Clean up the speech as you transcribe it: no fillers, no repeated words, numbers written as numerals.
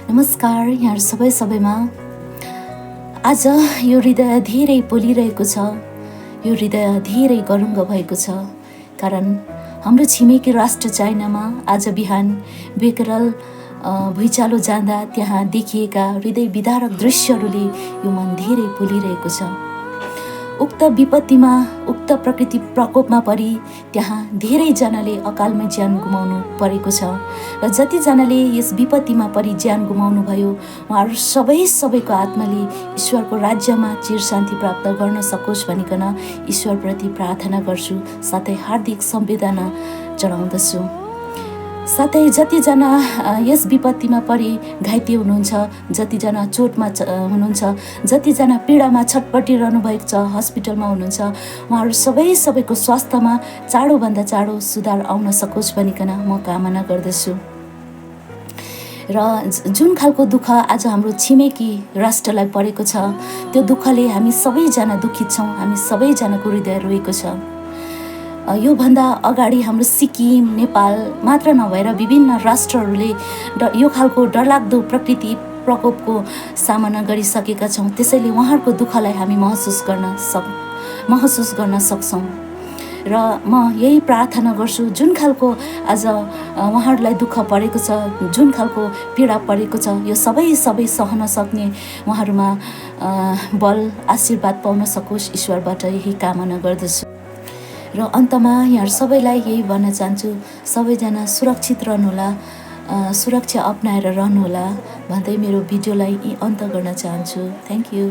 नमस्कार यहाँ सबैमा आज यो हृदय धेरै पोलिरहेको छ। यो हृदय धेरै गरुङ्ग भएको छ, कारण हाम्रो छिमेकी राष्ट्र चाइनामा आज बिहान बेकराल भुइँचालो जाँदा त्यहाँ देखिएका हृदय विदारक दृश्यहरूले यो मन धेरै पोलिरहेको छ। उक्त विपत्तिमा, उक्त प्रकृति प्रकोपमा परि त्यहाँ धेरैजनाले अकालमा ज्यान गुमाउनु परेको छ र जतिजनाले यस विपत्तिमा परि ज्यान गुमाउनु भयो उहाँहरू सबैको आत्माले ईश्वरको राज्यमा चिर शान्ति प्राप्त गर्न सकोस् भनिकन ईश्वरप्रति प्रार्थना गर्छु, साथै हार्दिक संवेदना जनाउँदछु। साथै जतिजना यस विपत्तिमा परि घाइते हुनुहुन्छ, जतिजना चोटमा हुनुहुन्छ, जतिजना पीडामा छटपटिरहनु भएको छ, हस्पिटलमा हुनुहुन्छ, उहाँहरू सबैको स्वास्थ्यमा चाँडोभन्दा चाँडो सुधार आउन सकोस् भनिकन म कामना गर्दछु। र जुन खालको दुःख आज हाम्रो छिमेकी राष्ट्रलाई परेको छ, त्यो दुःखले हामी सबैजना दुखित छौँ, हामी सबैजनाको हृदय रोएको छ। योभन्दा अगाडि हाम्रो सिक्किम, नेपाल मात्र नभएर विभिन्न राष्ट्रहरूले यो खालको डरलाग्दो प्रकृति प्रकोपको सामना गरिसकेका छौँ। त्यसैले उहाँहरूको दुःखलाई हामी महसुस गर्न सक्छौँ र म यही प्रार्थना गर्छु, जुन खालको आज उहाँहरूलाई दुःख परेको छ, जुन खालको पीडा परेको छ, यो सबै सहन सक्ने उहाँहरूमा बल आशीर्वाद पाउन सकोस्, ईश्वरबाट यही कामना गर्दछु। र अन्तमा यहाँ सबैलाई यही भन्न चाहन्छु, सबैजना सुरक्षित रहनुहोला, सुरक्षा अपनाएर रहनुहोला भन्दै मेरो भिडियोलाई अन्त गर्न चाहन्छु। Thank you.